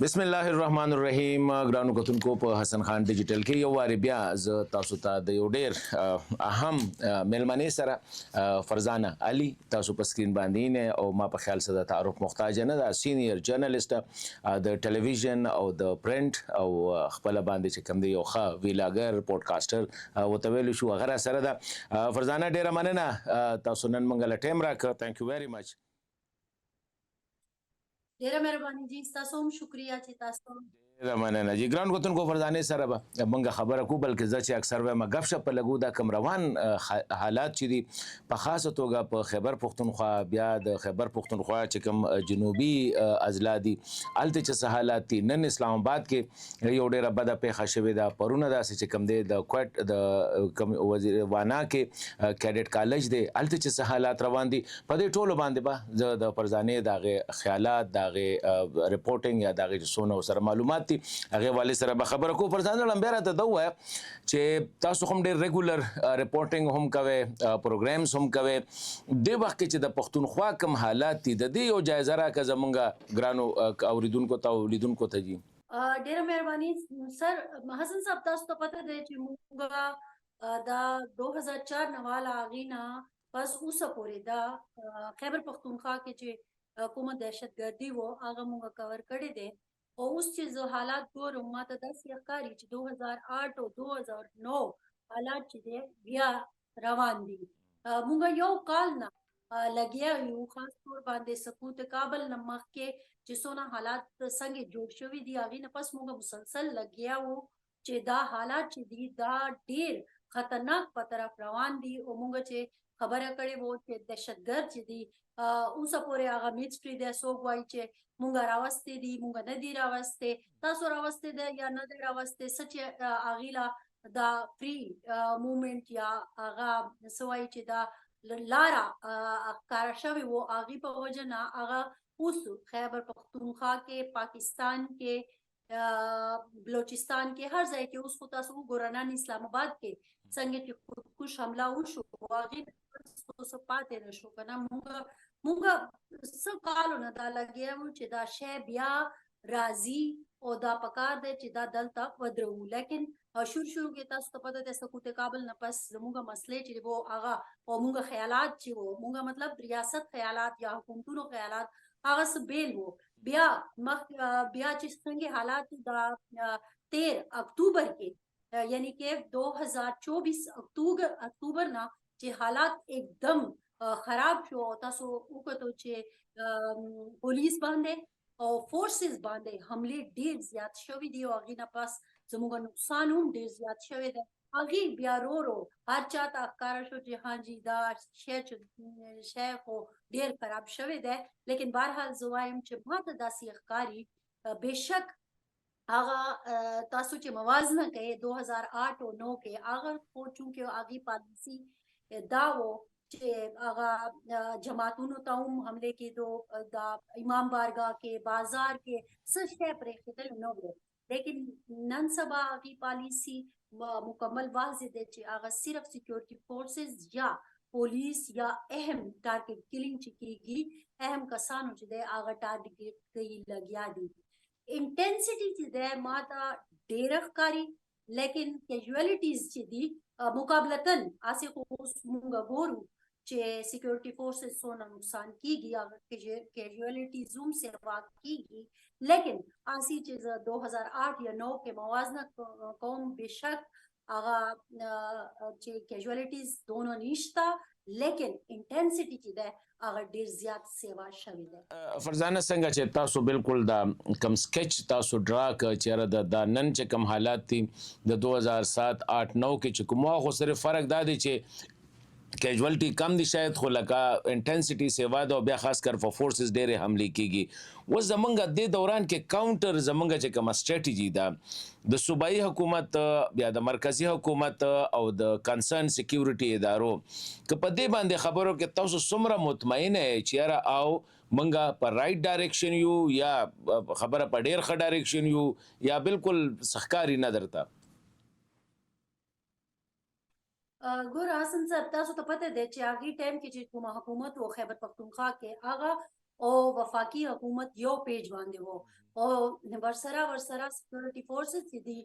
बिस्मिल्लाहिर्रहमानिर्रहीम ګرانو کتونکو په حسن خان ډیجیټل کې یو واری بیا ز تاسو ته د یو ډیر اهم ملمنې سره فرزانه علي تاسو په سکرین باندې نه او ما په خیال سره د تعارف محتاج نه د سینیئر جرنالست د ټلویزیون او د پرنٹ او خپل باندې چې کوم دی یو ښه ویلاګر پودکاسټر وتویل شو غره سره د فرزانه ډیره مننه تاسو نن منګل ټیم راک ثانک یو ویری مچ ډیره مهرباني جی تاسو هم شکریا چې تاسو مننه جی ګران کوتونکو فرزانه سره به موږ خبره کو بلکې ځکه چې اکثر و مګف شپ لګو دا کم روان حالات چې دي په خاصه توګه په خیبر پختونخوا بیا د خیبر پختونخوا چې کوم جنوبي اضلاع دي الته چې حالات دي نن اسلام آباد کې یو ډیره بده پیښه شوې ده پرونه داسې چې کوم دی د کوټ د کوم وزیر وانا کې کیډټ کالج دی الته چې حالات روان دي په دې ټولو باندې به د فرزانه دغه خیالات دغه ریپورتینګ یا دغه سونه سره معلومات هغه والي سره به خبره کو فرزانه لمبره ته دوه چې تاسو هم ډېر ریګولر ریپورتینګ هم کوي پروګرامز هم کوي د وخت چې د پښتونخوا کم حالات دي د دې یو جایزه راکړه زمونږ ګرانو اوریدونکو ته ولیدونکو ته جی ډیره مهرباني سر حسن صاحب تاسو ته پته دی چې موږ دا 2004 نواله اغینا پس اوسه پورې دا خیبر پختونخوا کې چې کومه دهشتګردي وو هغه موږ کور کړی دی او اوس چې زه حالات ګورم ماته داسې ښکاري چې 2008 او 2009 حالات چې دی بیا روان دي موږ یو کال نه لګیا یو خاص طور باندې سقوط کابل نه مخکې چې څونه حالات څنګه جوړ شوي دي هغې نه پس موږ مسلسل لګیا وو چې دا حالات چې دي دا ډېر خطرناک په طرف روان دي او موږ چې خبره کړې وو چې دهشتګرد چې دي اوسه پورې هغه میسټري دی څوک وایي چې مونږ راوستي دي مونږ نه دي راوستي تاسو راوستي دی یا نه دی راوستي څه چې هغې له دا فری مومنټ یا هغه څه وایي چې دا لاره ښکاره شوې وو هغې په وجه نه هغه اوس خیبر پختونخوا کې پاکستان کې بلوچستان کې هر ځای کې اوس خو تاسو وګورئ نن اسلام آباد کې څنګه چې خودکش حمله وشو هغې څه پاتې نه شو که نه موږ څه کالو نه دا لګیا وو چې دا شی بیا راځي او دا پکار دی چې دا دلته ودرو لیکن شروع کې تاسو ته پته ده سقوط کابل نه پس زموږ مسلې چې وو هغه او موږ خیالات چې وو موږ مطلب ریاست خیالات یا حکومتونو خیالات هغه څه بیل وو بیا چې څنګه حالات دا 13 اکتوبر کې یعنی کې 2024 اکتوبر نه چې حالات एकदम خراب شو تاسو وکړو چې پولیس باندې او فورسز باندې حمله ډیر زیات شوې دي او هغې نه پس زموږ نقصان هم ډیر زیات شوی دی هغې بیا رو هر چا ته ښکاره شو چې ها جي دا شی خو ډیر خراب شوی دی لیکن بهرحال زه وایم چې ما ته داسې ښکاري بېشک هغه تاسو چې موازنه کوئ 2008 او 9 کې هغه خو چونکې هغې پالیسي دا و چې هغه جماعتونو ته هم حمله کېدو دا امام بارګاه کې بازار کې څه شی پرې ښودل نه و لیکن نن سبا هغې پالیسي مکمل واضح دی چې هغه صرف سیکیورټي فورسز یا پولیس یا اهم ټارګټ کلینګ چې کېږي اهم کسانو چې دی هغه ټارګټ کوي لګیا دي انټینسټي چې دی ما ته ډېره ښکاري لیکن کیژوالټیز چې دي مقابلتاً هسې خو اوس مونږ ګورو چې سیکیورټي فورسز څونه نقصان کیږي هغه کیژوالټیز هم سیوا کیږي لیکن هسې چې زه 2008 یا 9 کې موازنه کوم بېشک هغه چې کیژوالټیز دونو نشته لیکن انټینسټي چې ده هغه ډیر زیات سیوا شوی ده فرزانه څنګه چې تاسو بالکل دا کم سکیچ تاسو ډرا ک چیرې د نن چې کم حالات دي د 2007 8 9 کې چې کومه خو صرف فرق دا دی چې کیژوالټي کم دي شاید خو لکه انټینسټي سیوا ده او بیا خاص کر په فورسز ډېرې حملې کیږي اوس زمونږ دې دوران کې کاونټر زمونږ چې کومه سټریټیجي ده د صوبایي حکومت بیا د مرکزی حکومت او د کنسرن سکیورټي ادارو که په دې باندې خبرو کې تاسو څومره مطمئن یې چې یاره او منګه په رائټ ډایرکشن یو یا خبره په ډېر ښه ډایرکشن یو یا بالکل سخکاري نه درته ګوره حسن صاحب تاسو ته پته دی چې هغې ټایم کې چې کومه حکومت و خیبر پختونخوا کې هغه او وفاقي حکومت یو پیج باندې وو او ورسره سکیورټي فورسز دي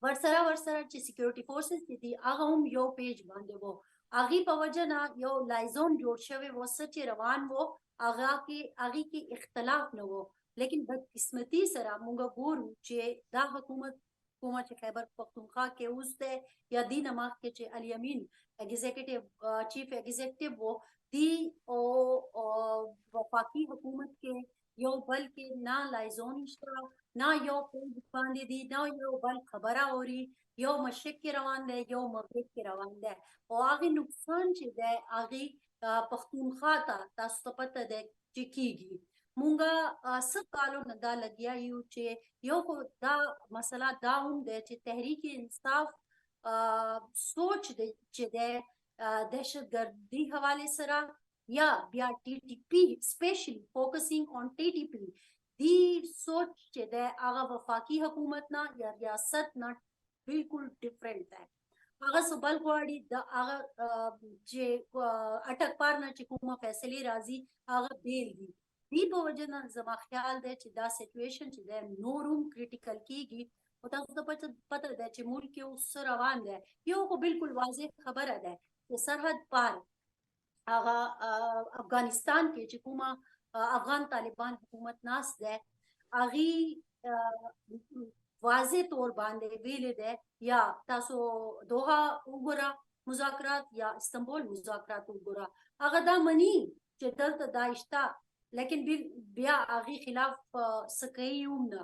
ورسره چې سکیورټي فورسز دي هغه هم یو پیج باندې وو هغه په وجه نه یو لایزون جوړ شوی و چې روان وو هغه کې اختلاف نه وو لیکن بدقسمتی سره موږ ګورو چې دا حکومت چې خیبر پختونخوا کې اوس ده یا دینه مخ کې چې الیمین ایگزیکټیو چیف ایگزیکټیو وو دی او وفاقي حکومت کې یو بل کې نه لایزون شته نه یو پیج باندې دي نه یو بل خبره اوري یو مشرق کې روان دی یو مغرب کې روان دی او هغه نقصان چې دی هغه پښتونخوا ته تاسو ته پته ده چې کیږي مونږه څه کالو نه دا لګیا یو چې یو خو دا مسله دا هم دی چې تحریک انصاف سوچ دی چې دی دهشتګردي حواله سره یا بیا ټي ټي پی سپیشلی فوکسینګ آن ټي ټي پی دی سوچ چې دی هغه وفاقي حکومت نه یا ریاست نه بالکل ډیفرنٹ دی هغه سبل غواړي د هغه چې اٹک پار نه چې کومه فیصله راځي هغه بیل دي دی په وجه نه زما خیال دی چې دا سچویشن چې دی نوروم کریټیکل کیږي او تاسو ته پته ده چې ملک کې اوس روان دی یو خو بالکل واضح خبره ده چې سرحد پار هغه افغانستان کې چې کومه افغان طالبان حکومت ناس ده هغه واضح طور باندې ویل ده یا تاسو دوحه وګوره مذاکرات یا استنبول مذاکرات وګوره هغه دا مني چې دلته دایشته لیکن بیا هغه خلاف سکیوم نه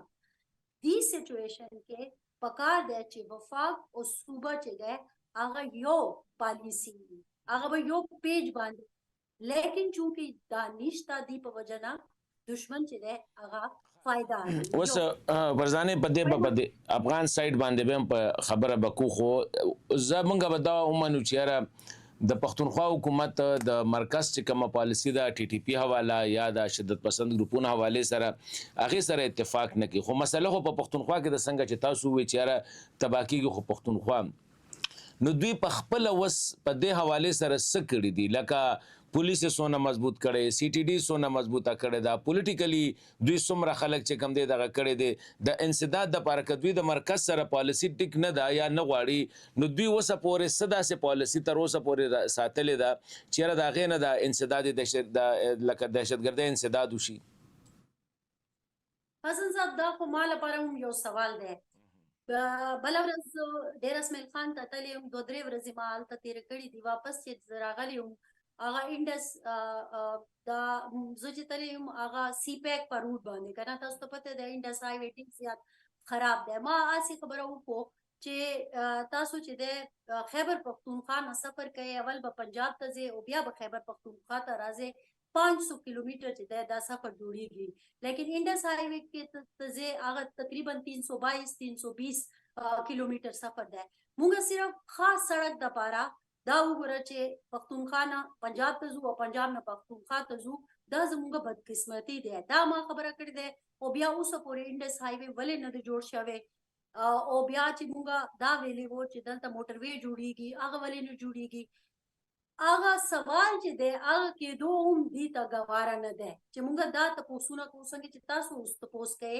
دی سچویشن کې پکار ده چې وفاق او صوبه چې ده هغه یو پالیسی هغه یو پیج باندې لیکن چونکه دانشتا دی په وجنا دشمن چې ده هغه فائدہ وس ورزانه بده افغان سایډ باندې به په خبره بکو خو زمونږ به دا ومنو چې د پښتونخوا حکومت د مرکز چې کومه پالیسی دا ټي ټي پی حواله یا د شدت پسند ګروپونو حواله سره هغه سره اتفاق نه کوي خو مسله خو په پښتونخوا کې د څنګه چې تاسو وی چې تباکی خو پښتونخوا نو دوی په خپل وس په دې حواله سره سکړی دي لکه پولیس سونه مضبوط کړي سی ټي ډي سونه مضبوطه کړي دا پولیټیکلی دوی څومره خلک چې کم دي دغه کړي دي د انسداد د پاره دوی د مرکز سره پالیسی ټیک نه دا یا نه غواړي نو دوی وسه پورې صدا سه پالیسی تر اوسه پورې ساتلې ده چیرې دا غې نه د انسداد د لکه دهشتګردي انسداد وشي حسن صاحب دا خو مال لپاره یو سوال دی بل ورځ ډیر اسماعیل خان ته تلم 2-3 ورځې مال ته تیر کړي دی واپس چې راغلی هغه انډس دا زوجي تلم هغه سی پیک پر روټ باندې کنه تاسو ته پته ده انډس هاي ویټینګ زیات خراب ده ما اسی خبره وکړو چې تاسو چې د خیبر پختونخوا نه سفر کوي اول به پنجاب ته ځي او بیا به خیبر پختونخوا ته راځي 500 کیلومتر چې دا سفر جوړیږي لیکن انډس هاي وی کې ته هغه تقریبا 322 کیلومتر سفر ده موږ صرف خاص سړک د پاره دا وګوره چې پختونخوا نه پنجاب ته ځو او پنجاب نه پختونخوا ته ځو دا زموږ بدقسمتي ده دا ما خبره کړې ده او بیا اوس پورې انډس هاي وی ولې نه جوړ شوی او بیا چې موږ دا ویلې وو چې دلته موټر وی جوړیږي هغه ولې نه جوړیږي هغه سوال چې دی هغه کې دوه دي ته غواره نه ده چې موږ دا تاسو کو څنګه چې تاسو اوس تاسو کې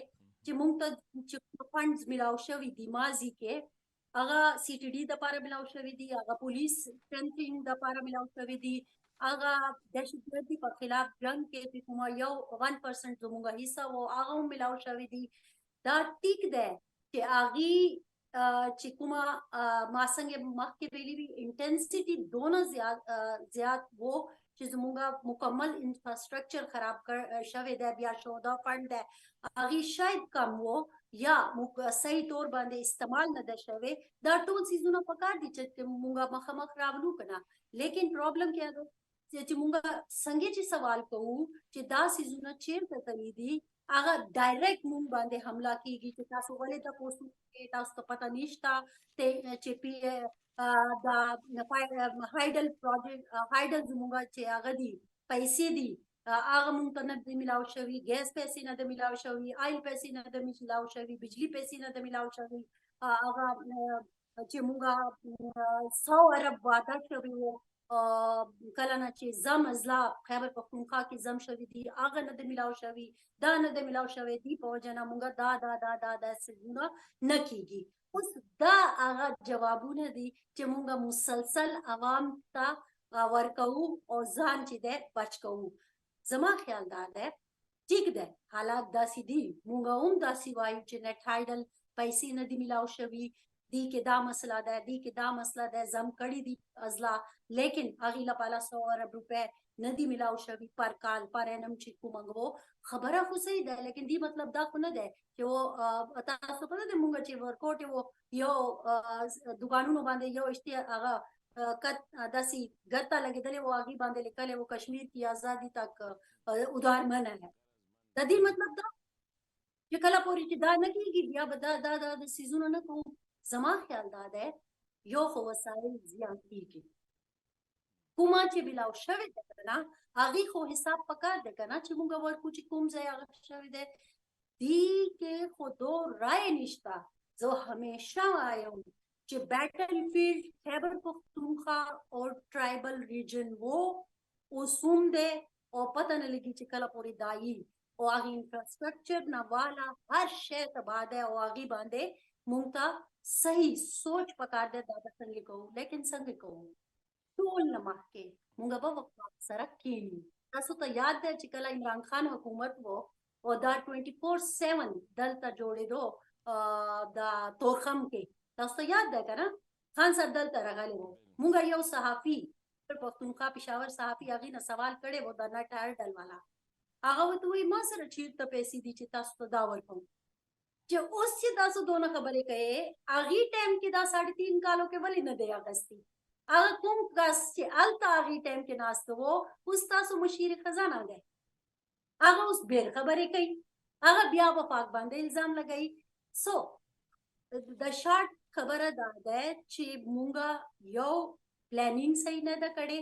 چې موږ ته چې فندز ملاو شوی دي مازی کې هغه سی ټي ډي د لپاره ملاو شوی دي هغه پولیس سټرنثینګ د لپاره ملاو شوی دي هغه دهشتګردي په خلاف جنگ کې چې کومه یو 1% زموږ حصہ او هغه ملاو شوی دي دا ټیک ده چې هغه چې کومه ما څنګه مخکې ویلي وي انټنسټي دونه زیات وو چې زموږ مکمل انفراستراکچر خراب شوی دی بیا شو دا فند ده هغه شاید کم وو یا صحیح طور باندې استعمال نه ده شوی دا ټول سيزونه پکار دي چې موږ مخامخ راولو کنه لیکن پرابلم کې ده چې موږ څنګه چې سوال کوو چې دا سيزونه چیرته تللی دي هغه ډایرکټ مونږ باندې حمله کیږي چې تاسو ولې د پوسټ کې تاسو ته پته نشته چې پی دا هایډل پروجیکټ هایډل زموږ چې هغه دي پیسې دي هغه مونږ ته نه ملاو شوی ګیس پیسې نه د ملاو شوی آیل پیسې نه د ملاو شوی بجلی پیسې نه د ملاو شوی هغه چې مونږ 100 ارب وعده شوی کله نه چې زم ازلا خیبر پختونخوا کې زم شوي دي هغه نه د ملاو شوي دا نه د ملاو شوي دي په وجه نه مونږ دا دا دا دا دا څیزونه نه کیږي. اوس دا هغه جوابونه دي چې مونږ مسلسل عوام ته ورکوو او ځان چې دی بچ کوو. زما خیال دا دی ټیک دی حالات داسې دي مونږ هم داسې وایو چې نه ټایډل پیسې نه دي ملاو شوي دی کې دا مسله ده دی کې دا مسله ده زم کړي دي ازلا لیکن هغې لپاره 100 ارب روپے نه دي ملاو شوي پر کال پر انم چې کومه وو خبره خو صحیح ده لیکن دی مطلب دا خو نه ده چې و تاسو په دې مونږ چې ورکوټ وو یو دکانونو باندې یو اشتیا هغه کت داسې ګرتا لګېدلې وو هغې باندې لیکلې وو کشمیر کی آزادی تک ادار منع ہے. د دې مطلب دا چې کله پورې چې دا نه کېږي بیا به دا دا د څیزونه نه کوو. زما خیال دا دی یو خو وسایل زیان کېږي کومه چې ملاو شوې ده که نه هغې خو حساب پکار دی که نه چې مونږ ورکو چې کوم ځای هغه شوې دی دې کې خو دو رای نشته. زه همیشه وایم چې بیټل فیلډ خیبر پختونخوا او ټرایبل ریجن وو اوس هم دی او پته نه لګي چې کله پورې دا وي او هغې انفراسټرکچر نه والا هر شی تباه دی او هغې باندې مونږ ته صحیح سوچ پکار دی دا به څنګه کوو لیکن څنګه کوو ټول نه مخکې مونږ به وفاق سره کښېنو. تاسو ته یاد دی چې کله عمران خان حکومت و او دا 24/7 دلته جوړېدو د تورخم کې تاسو ته یاد دی که نه خان صاحب دلته راغلی و مونږ یو صحافي پښتونخوا پېښور صحافي هغې نه سوال کړی و د نټ ډل والا هغه ورته وایي ما سره چېرته پیسې دي چې تاسو ته دا ورکوم چې اوس چې تاسو دونه خبرې کوئ هغې ټایم کې دا 3.5 کالو کې ولې نه دی اخیستي هغه کوم کس چې هلته هغې ټایم کې ناسته و اوس تاسو مشیر خزانه دی هغه اوس بېل خبرې کوي هغه بیا وفاق باندې الزام لګوي. سو د شارټ خبره دا ده چې مونږ یو پلانینګ صحیح نه ده کړې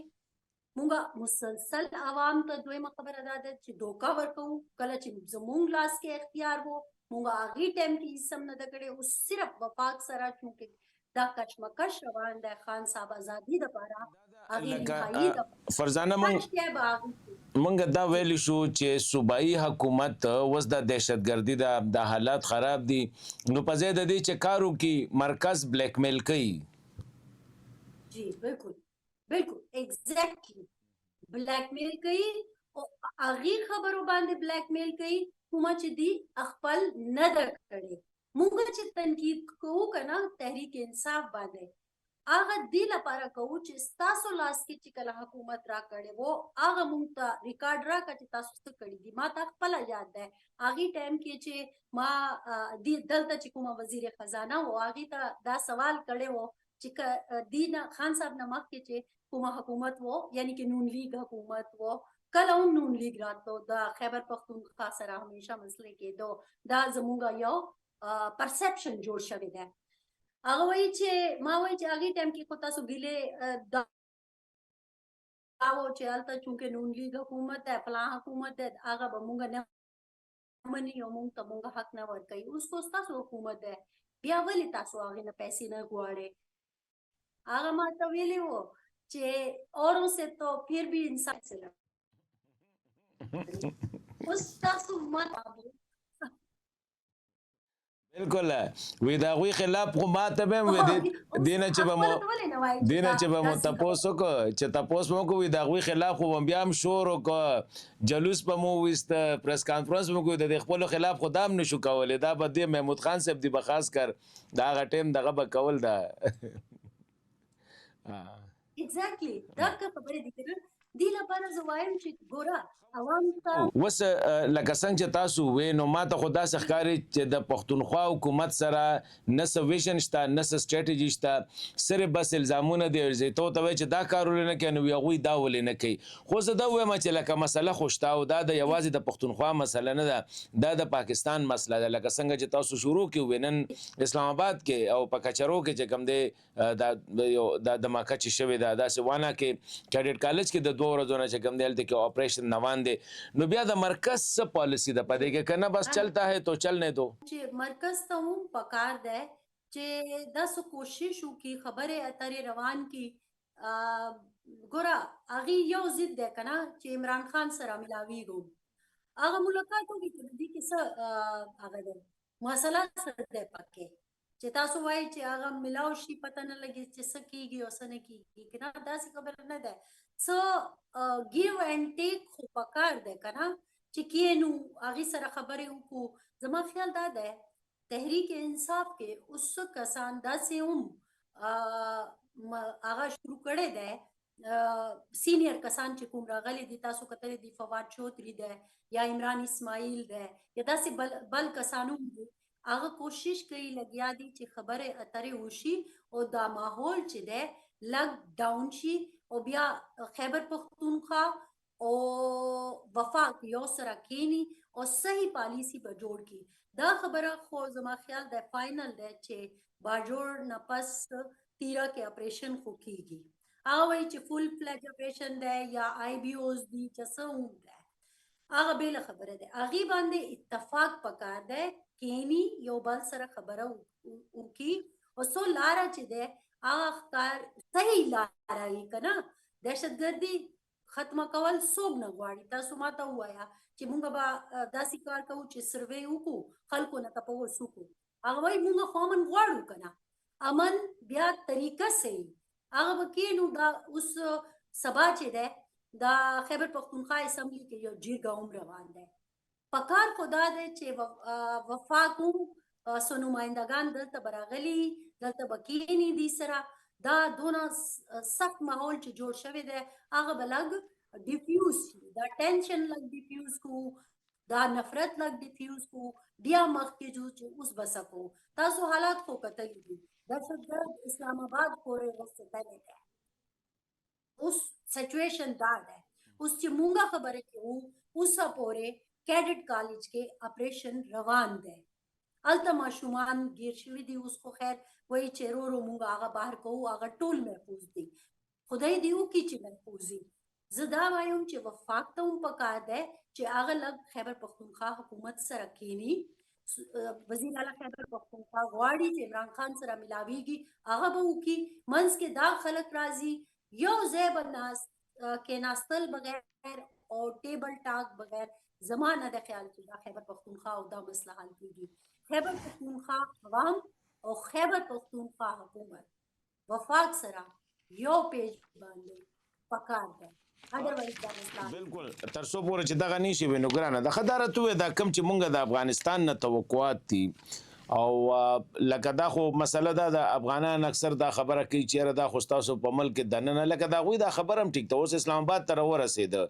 مونږ مسلسل عوام ته دویمه خبره دا ده چې دوکه ورکوو کله چې زمونږ لاس کې اختیار وو مونږ هغې ټایم کې هېڅ هم نه ده کړې اوس صرف وفاق سره چونکې دا کشمکش روان دی خان صاحب ازادي دپاره هغې رهایي دپاره فرزانه مونږ دا ویلی شو چې صوبایي حکومت اوس د دهشتګردي د حالات خراب دي نو په ځای د دې چې کار وکړي مرکز بلیک میل کوي. جی بالکل بالکل ایگزیکټلی بلیک میل کوي او هغې خبرو باندې بلیک میل کوي کومه چې دی خپل نه ده کړې. مونږ چې تنقید کوو که نه تحریک انصاف باندې هغه دې لپاره کوو چې ستاسو لاس کې چې کله حکومت را کړې وو هغه مونږ ته ریکارډ راکړه چې تاسو څه کړي دي. ما ته خپله یاد دی هغې ټایم کې چې ما دلته چې کومه وزیر خزانه و هغې ته دا سوال کړی و چې دې خان صاحب نه مخکې چې کومه حکومت و یعنی کې نون لیگ حکومت و کله هم نون لیگ راتلو د خیبر پختونخوا سره همیشه مسلې کېدو دا زموږ یو پرسپشن جوړ شوی دی. هغه وایي چې ما وایي چې هغې ټایم کې خو تاسو ګیلې دا و چې هلته چونکې نون لیگ حکومت دی فلان حکومت دی هغه به مونږ نه مني او مونږ ته مونږ حق نه ورکوي. اوس خو ستاسو حکومت دی بیا ولې تاسو هغې نه پیسې نه غواړئ. هغه ما ته ویلي وو چې اوروں سے تو پھر بھی انسان سے بالکل وی د هغوی خلاف خو ما ته به هم دې نه چې به مو تپوس وکړو چې تپوس مو وکړو د هغوی خلاف خو به بیا هم شور وکړو جلوس به مو ویست پریس کانفرنس به مو د دې خپلو خلاف خو دا هم نشو کولی دا به دې محمود خان صاحب دی به خاص کر د هغه ټایم دغه به کول ده. ایگزیکټلی دا که خبرې دي که نه دې لپاره زه وایم چې ګوره عوام ته اوس لکه څنګه چې تاسو وې نو ما ته خو داسې ښکاري چې د پښتونخوا حکومت سره نه څه ویژن شته نه څه سټریټجي شته صرف بس الزامونه دي ته ورته وایي چې دا کار ولې نه کوي نو هغوی دا ولې نه کوي. خو زه دا ووایم چې لکه مسله خو شته او دا د یوازې د پښتونخوا مسله نه ده دا د پاکستان مسله ده. لکه څنګه چې تاسو شروع کړي نن اسلام آباد کې او په کچرو کې چې کوم دی دا دماکه چې شوې ده داسې وانا کې کیډټ کالج کې د 2 ورځو نه چې کوم دی هلته کې اپریشن روان دی نو بیا د مرکز څه پالیسی ده په دې کې که نه بس چلتا ہے تو چلنے دو. چې مرکز ته هم پکار دی چې داسې کوشش وکړي خبرې اترې روان کړي ګوره هغې یو ضد دی که نه چې عمران خان سره ملاویږو هغه ملاقات وکړي چې د دې کې څه هغه دی مسله څه دی پکې چې تاسو وایي چې هغه ملاو شي پته نه لګي چې څه کېږي او څه نه کېږي که نه داسې خبره نه ده څه ګیو اینډ ټیک خو پکار دی که نه چې کښېنو هغې سره خبرې وکړو زما خیال دا دی تحریک انصاف کې اوس څه کسان داسې هم هغه شروع کړی دی سینیر کسان چې کوم راغلي دي تاسو کتلی دي فواد چودھری دی یا عمران اسماعیل دی یا داسې بل کسان هم دي هغه کوشش کوي لګیا دي چې خبرې اترې وشي او دا ماحول چې دی لږ ډاون شي او بیا خیبر پختونخوا او وفاق یو سره کښېني او صحیح پالیسي به جوړ کړي دا خبره خو زما خیال دی فاینل دی چې باجوړ نه پس تیرا کې اپریشن خو کېږي هغه وایي چې فل فلج اپریشن دی یا آی بی اوز دي چې څه هم دی هغه بېله خبره دی هغې باندې اتفاق پکار دی کښېني یو بل سره خبره وکړي او څو لاره چې دی هغه صحیح لاره وي که نه دهشتګردي ختمه کول څوک نه غواړي تاسو ما ته ووایه چې موږ به داسې کار کوو چې سروې وکړو خلکو نه تپوس وکړو هغه وایي موږ خو امن غواړو که نه امن بیا طریقه صحیح هغه به کښېنو دا اوس سبا چې دی دا خیبر پختونخوا اسمبلی کې یو جرګه هم روان دی پکار خو دا دی چې وفاق هم څو نمایندګان دلته به راغلي دلته به کښېني دې سره دا دونه سخت ماحول چې جوړ شوی دی هغه به لږ ډیفیوز شي دا ټینشن لږ ډیفیوز کړو دا نفرت لږ ډیفیوز کړو بیا مخکې ځو چې اوس به څه کوو تاسو حالات خو کتلي دي دهشتګرد اسلام آباد پورې رسېدلی دی اوس سچویشن دا دی اوس چې مونږه خبرې کوو اوسه پورې کیډټ کالج کې اپریشن روان دی هلته ماشومان ګیر شوي دي اوس خو خیر وایي چې رو رو مونږ هغه بهر کوو هغه ټول محفوظ دي خدای دې وکړي چې محفوظ وي زه دا وایم چې وفاق ته هم پکار دی چې هغه لږ خیبر پختونخوا حکومت سره کښېني وزیر اعلی خیبر پختونخوا غواړي چې عمران خان سره ملاویږي هغه به وکړي منځ کې دا خلک راځي یو ځای به کېناستل بغیر او ټیبل ټاک بغیر زما نه د خیال چې دا خیبر پختونخوا او دا مسله حل کېږي خیبر پختونخوا عوام او خیبر پختونخوا حکومت وفاق سره یو پیج باندې پکار دی بالکل تر څو پورې چې دغه نشي وي نو ګرانه د خدارت وې دا کم چې مونږ د افغانستان نه توقعات دي او لکه دا خو مسله ده د افغانان اکثر دا خبره کوي چې دا خو تاسو په ملک دننه لکه دا غوي دا خبره هم ټیک ته اوس اسلام آباد ته ورسېده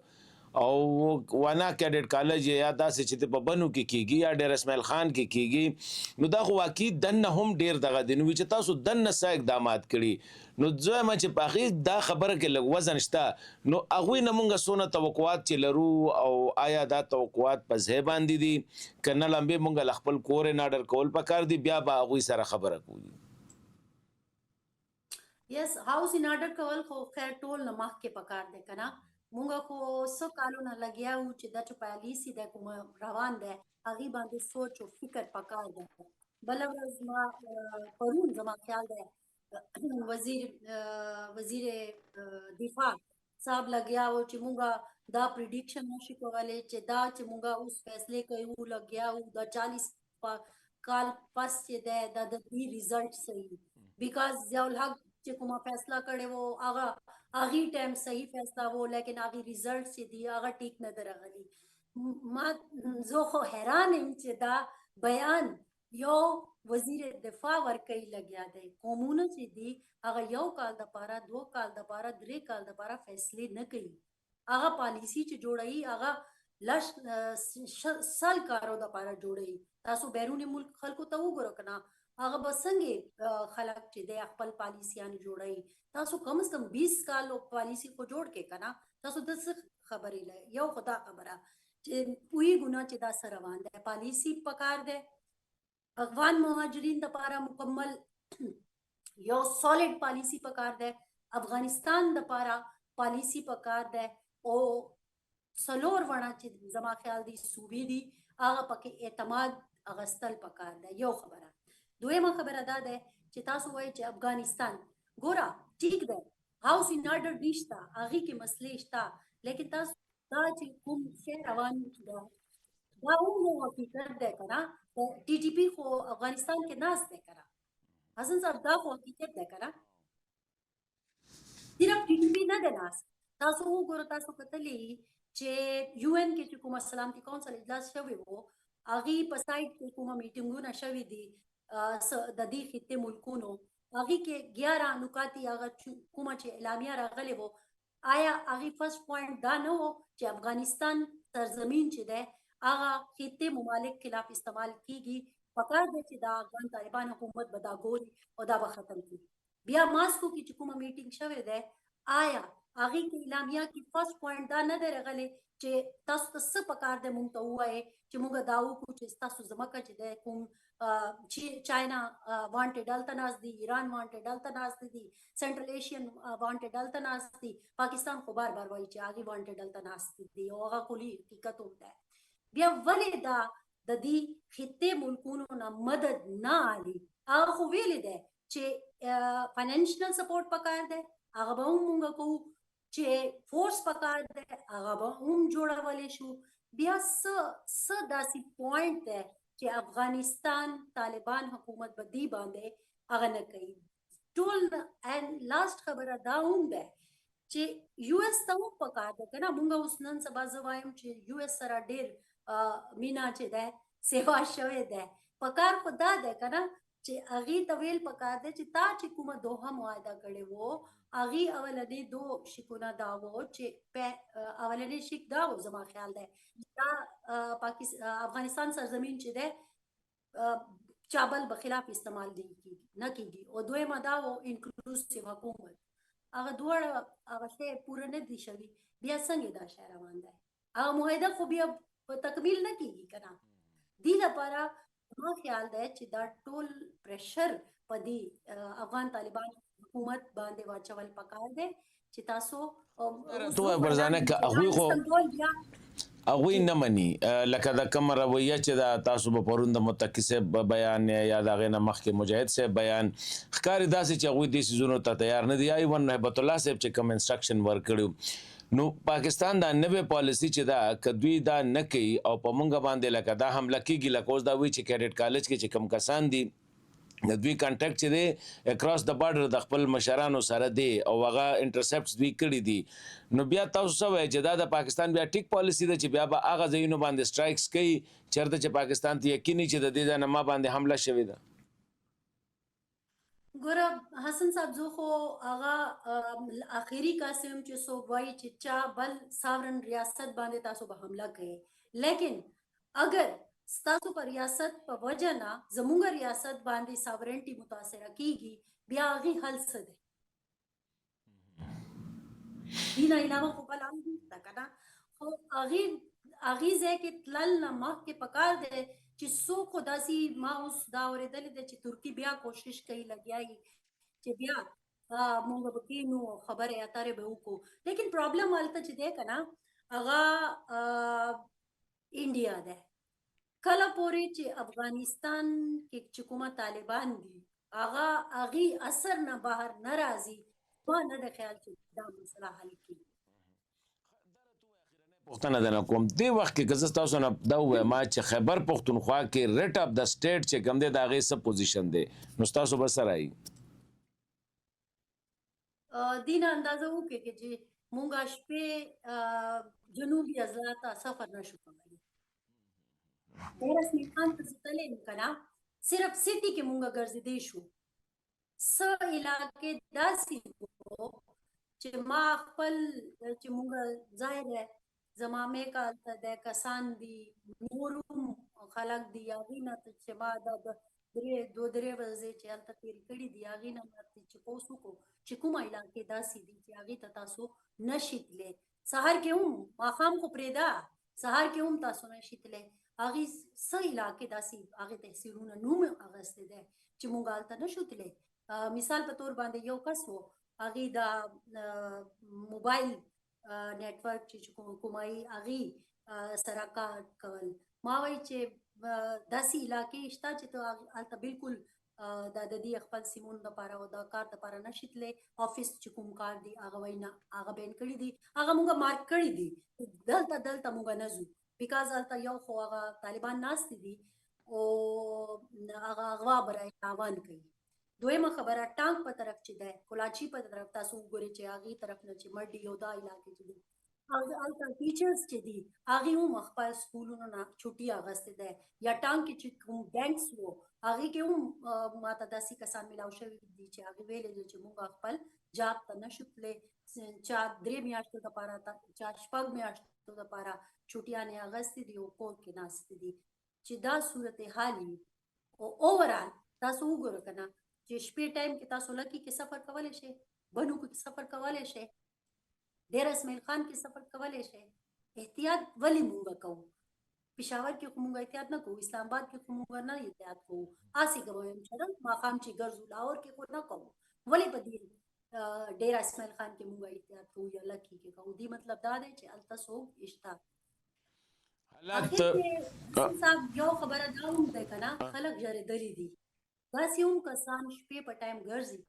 او وانا کیډټ کالج یا داسې چې په بنو کې کیږي یا ډیر اسماعیل خان کې کیږي نو دا خو واقعي دنه هم ډیر دغه دي نو چې تاسو دنه څه اقدامات کړي نو ځم چې په هغې دا خبره کې لږ وزن شته نو هغوی نه مونږ څونه توقعات چې لرو او آیا دا توقعات په ځای باندې دي که نه لمبې مونږ له خپل کور نه اډر کول پکار دي بیا به هغوی سره خبره کوو یس هاوس ان اډر کول خو خیر ټول نه مخکې پکار دی که نه مونږ خو څه کالونه لګیا وو چې دا چې پالیسي دی کوم روان دی هغې باندې سوچ او فکر پکار دی بله ورځ ما پرون زما خیال دی وزیر دفاع صاحب لګیا و چې مونږه دا پریډکشن نشي کولی چې دا چې مونږه اوس فیصلې کوو لګیا وو دا 40 کال پس چې دی دا د دې ریزلټ صحیح بیکاز ضیاء الحق چې کومه فیصله کړې وو هغه هغې ټایم صحیح فیصله وو لیکن هغې ریزلټ چې دي هغه ټیک نه دی راغلی ما زه خو حیران یم چې دا بیان یو وزیر دفاع ورکوي لګیا دی قومونه چې دي هغه یو کال دپاره 2 کال دپاره 3 کال دپاره فیصلې نه کوي هغه پالیسي چې جوړوي هغه سل کارو دپاره جوړوي تاسو بیروني ملک خلکو ته وګورو که نه هغه به څنګه خلک چې دی خپل پالیسیان جوړوي تاسو کم از کم 20 کالو پالیسي خو جوړ کې که نه تاسو د څه خبرې لای یو خدا خبره چې پوهېږو نه چې دا څه روان دی پالیسي پکار دی افغان مهاجرین دپاره مکمل یو سالډ پالیسي پکار دی افغانستان دپاره پالیسي پکار دی او څلور وړه چې زما خیال دی صوبې دي هغه پکې اعتماد اغستل پکار دی یو خبره دویمه خبره دا ده چې تاسو وایي چې افغانستان ګوره ټیک ده هاوس ان آرډر نشته هغې کې مسلې شته لیکن تاسو دا چې کوم شی روان ده دا هم یو حقیقت دی که نه ټي ټي پي خو افغانستان کې ناست دی که نه حسن صاحب دا خو حقیقت دی که نه صرف ټي ټي پي نه دی ناست تاسو وګورئ تاسو کتلي چې یو ان کې چې کومه سلامتي کونسل اجلاس شوی و هغې په سایټ کې کومه میټینګونه شوي دي د دې خطې ملکونو هغې کې 11 نکات هغه کومه چې اعلامیه راغلی و آیا هغې فرست پوینټ دا نه و چې افغانستان سرزمین چې دی هغه خطې ممالک خلاف استعمال کیږي پکار دی چې دا افغان طالبان حکومت به دا ګوري او دا به ختم کړي بیا ماسکو کې چې کومه میټینګ شوی دی آیا هغې کې اعلامیه کې فرست پوینټ دا نه دی راغلی چې تاسو ته څه پکار دی موږ ته ووایې چې موږ دا وکړو چې ستاسو ځمکه چې دی کوم چاینا وانټډ هلته ناست دي ایران وانټډ هلته ناست دي سنټرل ایشین وانټډ هلته ناست دي پاکستان خو بار بار وایي چې هغې وانټډ هلته ناست دي او هغه کلي حقیقت هم دی بیا ولې دا د دې خطې ملکونو نه مدد نه اړي هغه خو ویلې دی چې فاینانشل سپورټ پکار دی هغه به هم موږ کوو چې فورس پکار دی هغه به هم جوړولی شو بیا څه داسې پوینټ دی چې افغانستان طالبان حکومت به دې باندې هغه نه کوي ټول اینډ لاست خبره دا هم ده چې یو اس ته هم پکار ده که نه مونږ اوس نن سبا زه وایم چې یو اس سره ډېر مینا چې ده سیوا شوی ده پکار خو دا ده که نه چې هغې ته ویل پکار ده چې تا چې کومه دوحه معاهده کړې وو هغې اولنې دو شکونه دا وو چې اولنې شک دا و زما خیال دی دا افغانستان سرزمین چې دی چابل به خلاف استعمال دی نه کیږي او دویمه دا و انکلوسیو حکومت هغه دواړه هغه شی پوره نه دي شوي بیا څنګه دا شی روان دی هغه معاهده خو بیا په تکمیل نه کیږي که نه دې لپاره زما خیال دی چې دا ټول پریشر په دې افغان طالبان حکومت باندې واچول پکار دی چې تاسو برزانه که هغوی خو هغوی نه مني لکه د کومه رویه چې دا تاسو به پرون د متقي صاحب بیان یا د هغې نه مخکې مجاهد صاحب بیان ښکاري داسې چې هغوی دې څیزونو ته تیار نه دي یا ایون هیبت الله صاحب چې کوم انسټرکشن ورکړي نو پاکستان دا نوې پالیسي چې دا که دوی دا نه کوي او په مونږ باندې لکه دا حمله کېږي لکه اوس دا وایي چې کیډټ کالج کې چې کوم کسان دي د دوی کانټیکټ چې دی اکراس د بارډر د خپل مشرانو سره دی او هغه انټرسپټس دوی کړي دي نو بیا تاسو څه وایئ چې دا د پاکستان بیا ټیک پالیسي ده چې بیا به هغه ځایونو باندې سټرایکس کوي چېرته چې پاکستان ته یقیني چې د دې ځای نه ما باندې حمله شوې ده ګوره حسن صاحب زه خو هغه اخري قاسم چې څوک وایي چې چا بل ساورن ریاست باندې تاسو به حمله کوئ لیکن اگر ستاسو په ریاست په وجه نه زموږ ریاست باندې ساورنټي متاثره کیږي بیا هغې حل څه دی دې نه علاوه خو بل هم نشته که نه خو هغې ځای کې تلل نه مخکې پکار دی چې څوک خو داسې ما اوس دا اورېدلی دی چې ترکي بیا کوشش کوي لګیا یي چې بیا موږ به کښېنو او خبرې اترې به وکړو لیکن پرابلم هلته چې دی که نه هغه انډیا دی کله پورې چې افغانستان کې چې کومه طالبان دي هغې اثر نه بهر نه راځي ما نه د خیال چې دا مسله حل کړي پوښتنه درنه کوم دې وخت کې که زه ستاسو نه دا ووایم چې خیبر پښتونخوا کې ریټ اف د سټیټ چې کوم دی د هغې څه پوزیشن دی نو ستاسو به څه رایي دې نه اندازه وکړئ چې موږ شپې جنوبي اضلاع ته سفر نه شو کولی رسمي خان ته زه تللی یم که نه صرف سټي کې موږ ګرځېدی شو څه علاقې داسې وو چې ما خپل چې موږ ځای دی زما میکه هلته دی کسان دي نور هم خلک دي هغې نه چې ما دا د دو درې ورځې چې هلته تېرې کړي دي هغې نه ما تپوس وکړو چې کومه علاقې داسې دي چې هغې ته تاسو نشئ تللی سهار کې هم ماښام خو پرېږده سهار کې هم تاسو نشئ تللی هغې څه علاقې داسې هغې تحصیلونه نوم اخیستی دی چې موږ هلته نشو تللی مثال په طور باندې یو کس و هغې د موبایل نیټورک چې کومایي هغې سره کار کول ما وایي چې داسې علاقې شته چې ته هلته بالکل دا د دې خپل سیمون لپاره او د کار لپاره نشي تللی افیس چې کوم کار دی هغه وینا هغه بین کړي دي هغه مونږه مارک کړي دي دلته مونږه نه ځو بیکاز هلته یو خو هغه طالبان ناست دي او هغه اغوا برای تاوان کوي دویمه خبره ټانک په طرف چې ده کلاچی په طرف تاسو وګورئ چې هغې طرف نه چې مډي یو دا علاقې چې دي هلته ټیچرز چې دي هغې هم خپل سکولونو نه چوټي اخیستې ده یا ټانک کې چې کوم بینکس وو هغې کې هم ماته داسې کسان میلاو شوي دي چې هغې ویلې دي چې موږ خپل جاب ته نشو تللی چا 3 میاشتو دپاره چا 6 میاشتو دپاره چوټیانې اخیستې دي او کور کې ناستې دي چې دا صورتحال وي او اوورال تاسو وګورئ که نه چې شپې ټایم کې تاسو لکي کې سفر کولی شئ بنو کې سفر کولی شئ ډیر اسماعیل خان کې سفر کولی شئ احتیاط ولې مونږ کوو پېښور کې خو مونږ احتیاط نه کوو اسلام آباد کې خو مونږ نه احتیاط کوو هسې کوم چې ماښام چې ګرځو لاهور کې خو نه کوو ولې په دې ډیر اسماعیل خان کې مونږ احتیاط کوو یا لکي کې کوو دې مطلب دا دی چې هلته څوک شته حالات صاحب یو خبره دا هم دی که نه خلک ژړېدلي دي داسې هم کسان شپې په ټایم ګرځي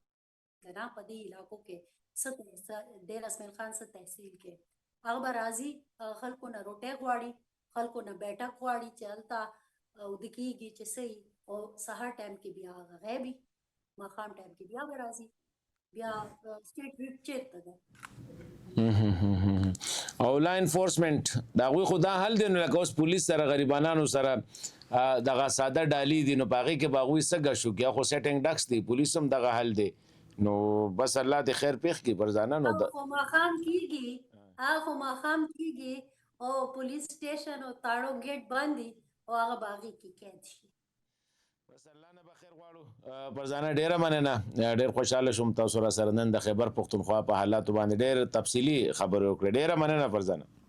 که نه په دې علاقو کې ډیر اسماعیل خان څه تحصیل کې هغه به راځي خلکو نه روټۍ غواړي خلکو نه بیټک غواړي چې هلته اوده کېږي چې صحیح او سهار ټایم کې بیا هغه غیبي ماښام ټایم کې بیا به راځي بیا سټیټ ویپ چیرته ده او لا انفورسمنت د هغوی خو دا حل دی نو لکه اوس پولیس سره غریبانانو سره دغه ساده ډالۍ دي نو په هغې کې به هغوی څه ګشو یا خو سیټنګ ډکس دی پولیس هم دغه حل دی نو بس الله دې خیر پېښ کړي فرزانه نو خو ماښام کېږي او پولیس سټیشن او تاړو ګیټ باندې او هغه به هغې کې قید شي بس الله نه به خیر غواړو فرزانه ډېره مننه ډېر خوشحاله شوم تاسو را سره نن د خیبر پښتونخوا په حالاتو باندې ډېر تفصیلي خبرې وکړې ډېره مننه فرزانه